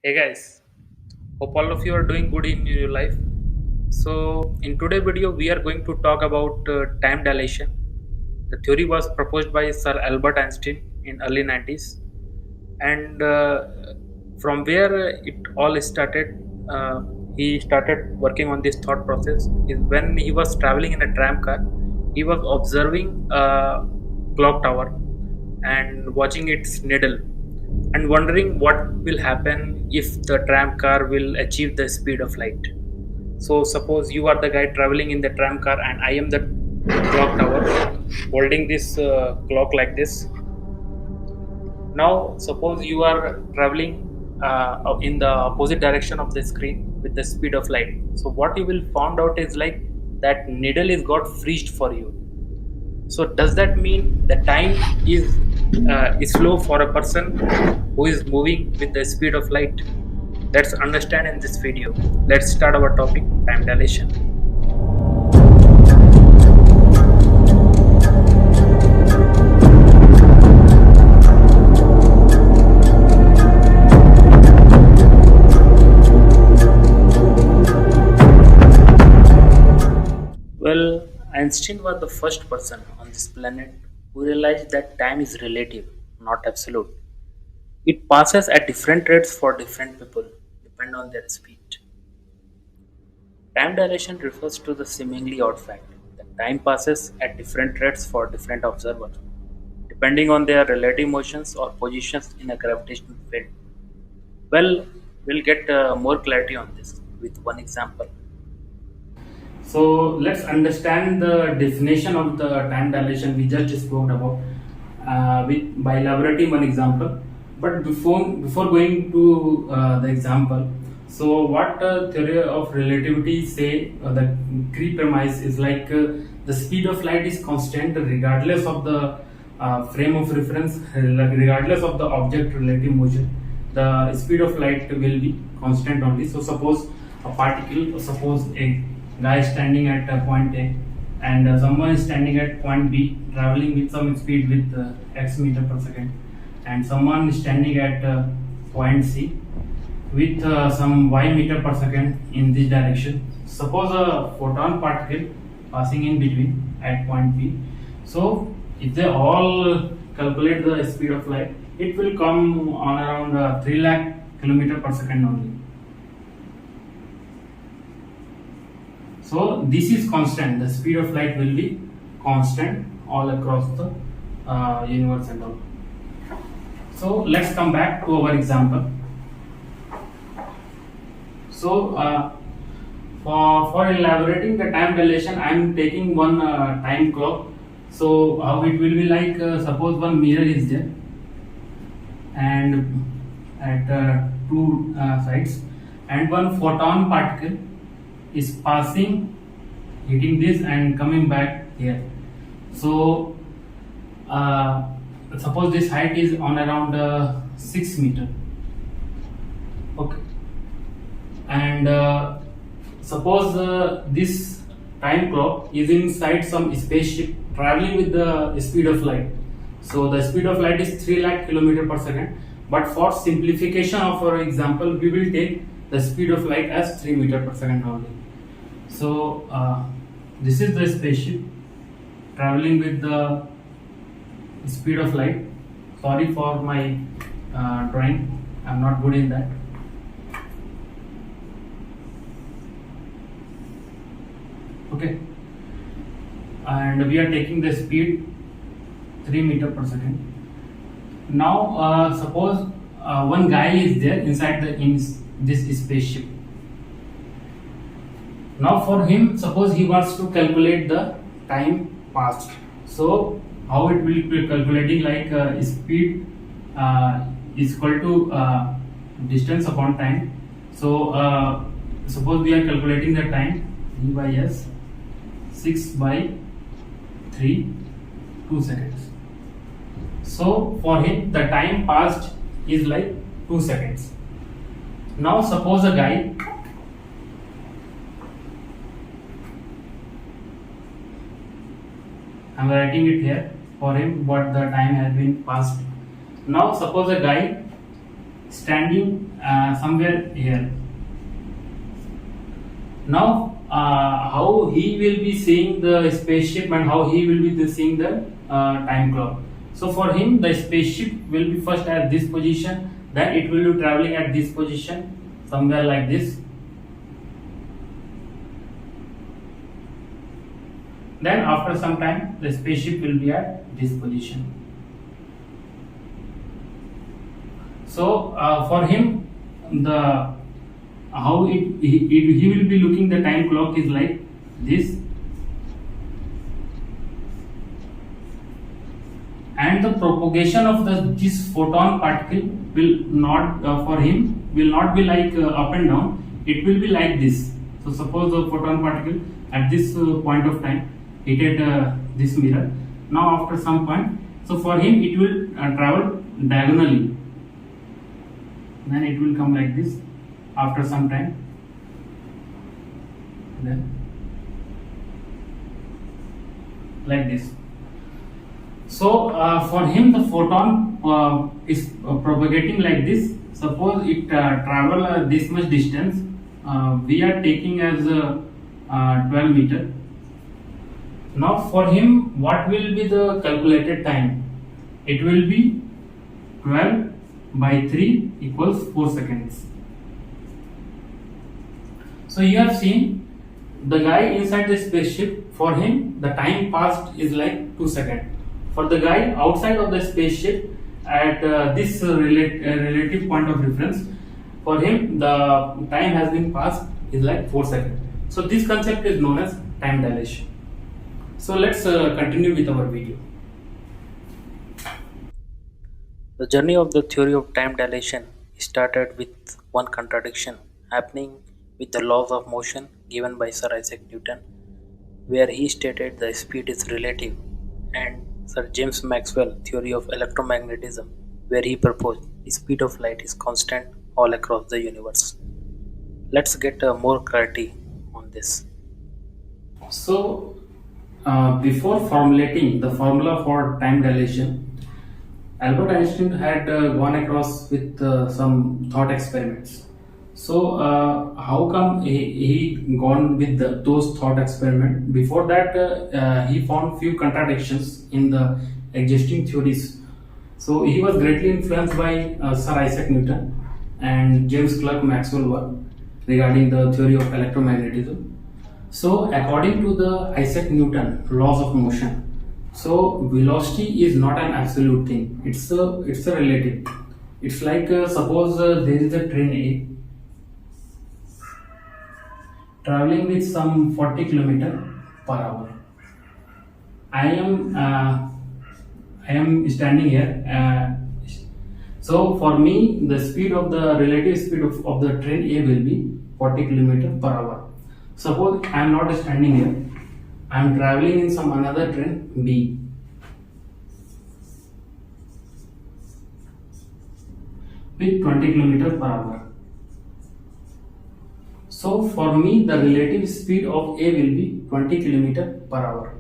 Hey guys, hope all of you are doing good in your life. So, in today's video, we are going to talk about time dilation. The theory was proposed by Sir Albert Einstein in early 90s, and from where it all started, he started working on this thought process. Is when he was traveling in a tram car, he was observing a clock tower and watching its needle and wondering what will happen if the tram car will achieve the speed of light. So suppose you are the guy traveling in the tram car and I am the clock tower holding this clock like this. Now suppose you are traveling in the opposite direction of the screen with the speed of light. So what you will found out is like that needle is got freezed for you. So does that mean the time is slow for a person who is moving with the speed of light? Let's understand in this video. Let's start our topic, time dilation. Well, Einstein was the first person on this planet who realized that time is relative, not absolute. It passes at different rates for different people, depend on their speed. Time dilation refers to the seemingly odd fact that time passes at different rates for different observers, depending on their relative motions or positions in a gravitational field. Well, we'll get more clarity on this with one example. So let's understand the definition of the time dilation we just spoke about by elaborating one example. But before going to the example, so what theory of relativity say the key premise is like the speed of light is constant regardless of the frame of reference, regardless of the object relative motion. The speed of light will be constant only. So suppose a particle, suppose a guy standing at point A and someone is standing at point B traveling with some speed with x meter per second, and someone is standing at point C with some y meter per second in this direction. Suppose a photon particle passing in between at point B. So if they all calculate the speed of light, it will come on around 3 lakh kilometer per second only. So this is constant. The speed of light will be constant all across the universe and all. So let's come back to our example. So for elaborating the time dilation, I am taking one time clock. So how it will be like? Suppose one mirror is there, and at two sides, and one photon particle is passing, hitting this and coming back here. So suppose this height is on around 6 meter. Okay, and suppose this time clock is inside some spaceship traveling with the speed of light. So the speed of light is 3 lakh kilometer per second, but for simplification of our example we will take the speed of light as 3 meter per second only. So this is the spaceship traveling with the speed of light. Sorry for my drawing, I'm not good in that. Okay, and we are taking the speed 3 meter per second. Now suppose one guy is there inside this spaceship. Now for him, suppose he wants to calculate the time passed. So how it will be calculating, like speed is equal to distance upon time. So suppose we are calculating the time v by s 6 by 3 2 seconds. So for him the time passed is like 2 seconds. Now suppose a guy I'm writing it here for him what the time has been passed. Now suppose a guy standing somewhere here. Now, how he will be seeing the spaceship and how he will be seeing the time clock. So for him, the spaceship will be first at this position, then it will be traveling at this position, somewhere like this. Then after some time, the spaceship will be at this position. So for him, the how he will be looking the time clock is like this, and the propagation of this photon particle will not for him will not be like up and down. It will be like this. So suppose the photon particle at this point of time hit this mirror. Now after some point, so for him it will travel diagonally. Then it will come like this after some time. Then like this. So for him the photon is propagating like this. Suppose it travel this much distance. We are taking as 12 meter. Now for him, what will be the calculated time? It will be 12 by 3 equals 4 seconds. So you have seen the guy inside the spaceship, for him the time passed is like 2 seconds. For the guy outside of the spaceship at this relative point of reference, for him the time has been passed is like 4 seconds. So this concept is known as time dilation. So let's continue with our video. The journey of the theory of time dilation started with one contradiction happening with the laws of motion given by Sir Isaac Newton, where he stated the speed is relative, and Sir James Maxwell theory of electromagnetism, where he proposed the speed of light is constant all across the universe. Let's get more clarity on this. So before formulating the formula for time dilation, Albert Einstein had gone across with some thought experiments. So how come he gone with those thought experiment? Before that, he found few contradictions in the existing theories. So he was greatly influenced by Sir Isaac Newton and James Clerk Maxwell work regarding the theory of electromagnetism. So according to the Isaac Newton laws of motion, so velocity is not an absolute thing. It's a relative. It's like suppose there is a train A traveling with some 40 kilometer per hour. I am standing here. So for me, the speed of the relative speed of the train A will be 40 kilometer per hour. Suppose I am not standing here. I am traveling in some another train B with 20 kilometer per hour. So for me, the relative speed of A will be 20 kilometer per hour.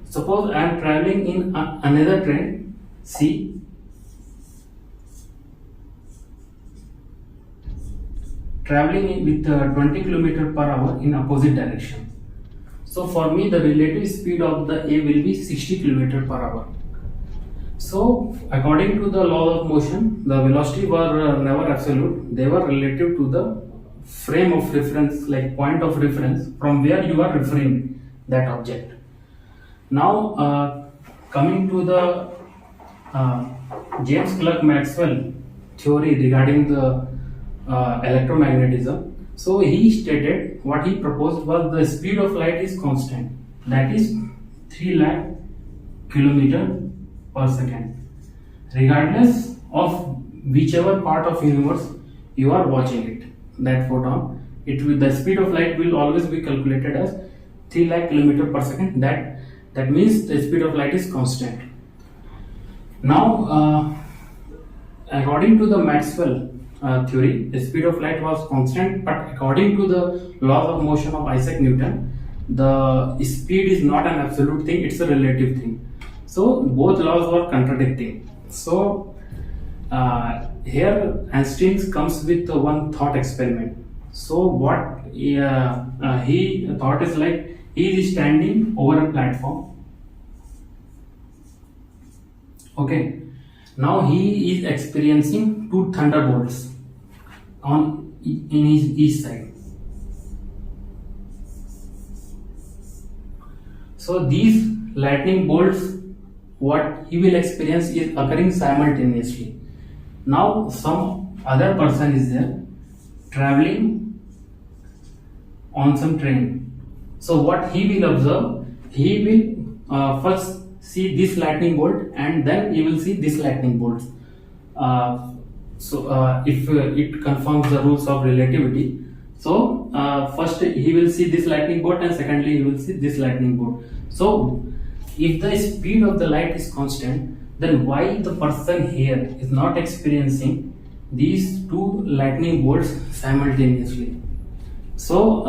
Suppose I am traveling in another train C traveling with 20 kilometer per hour in opposite direction. So for me, the relative speed of the A will be 60 km per hour. So according to the law of motion, the velocity were never absolute. They were relative to the frame of reference, like point of reference from where you are referring that object. Now coming to the James Clerk Maxwell theory regarding the electromagnetism. So he stated what he proposed was the speed of light is constant, that is 3 lakh kilometer per second, regardless of whichever part of universe you are watching it. That photon, the speed of light will always be calculated as 3 lakh kilometer per second. That means the speed of light is constant. Now, according to the Maxwell theory, the speed of light was constant, but according to the laws of motion of Isaac Newton, the speed is not an absolute thing, it's a relative thing. So both laws were contradicting. So here Einstein comes with one thought experiment. So what he thought is like he is standing over a platform. Okay, now he is experiencing two thunderbolts on in his east side. So these lightning bolts, what he will experience is occurring simultaneously. Now some other person is there traveling on some train. So what he will observe, he will first see this lightning bolt and then he will see this lightning bolt. If it confirms the rules of relativity, so first he will see this lightning bolt and secondly he will see this lightning bolt. So if the speed of the light is constant, then why the person here is not experiencing these two lightning bolts simultaneously? So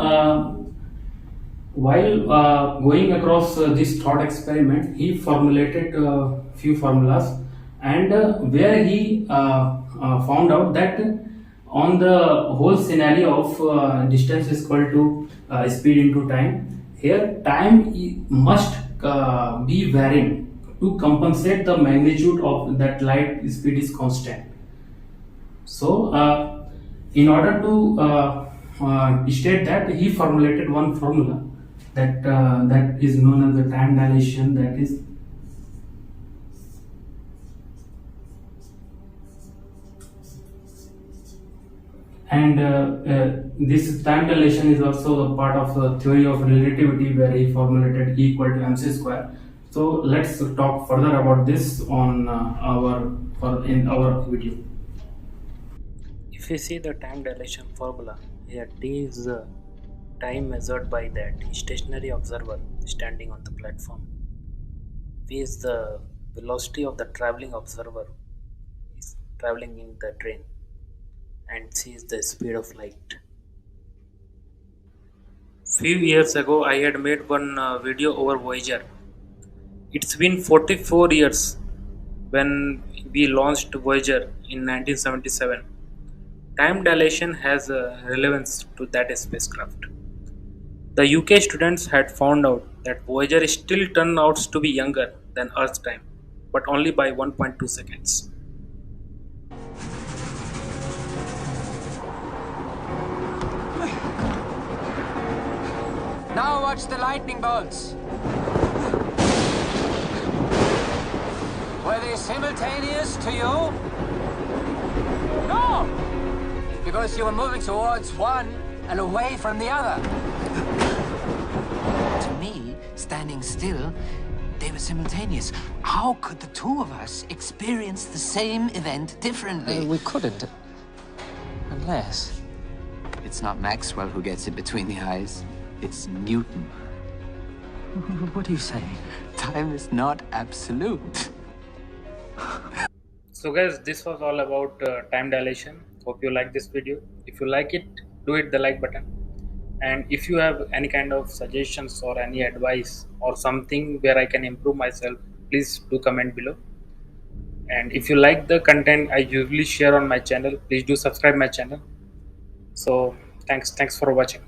while going across this thought experiment, he formulated a few formulas, and where he found out that on the whole scenario of distance is equal to speed into time, here time must be varying to compensate the magnitude of that light speed is constant. So, in order to state that, he formulated one formula that is known as the time dilation. That is, and this time dilation is also a part of the theory of relativity, where he formulated E equal to mc square. So let's talk further about this on in our video. If we see the time dilation formula, here t is the time measured by that stationary observer standing on the platform. V is the velocity of the traveling observer is traveling in the train, and c is the speed of light. Few years ago, I had made one video over Voyager. It's been 44 years when we launched Voyager in 1977. Time dilation has a relevance to that spacecraft. The UK students had found out that Voyager still turns out to be younger than Earth time, but only by 1.2 seconds. Now watch the lightning bolts. Were they simultaneous to you? No! Because you were moving towards one and away from the other. To me, standing still, they were simultaneous. How could the two of us experience the same event differently? We couldn't. Unless... It's not Maxwell who gets it between the eyes. It's Newton. What are you saying? Time is not absolute. So, guys, this was all about time dilation. Hope you like this video. If you like it, do hit the like button. And if you have any kind of suggestions or any advice or something where I can improve myself, please do comment below. And if you like the content I usually share on my channel, please do subscribe my channel. So thanks for watching.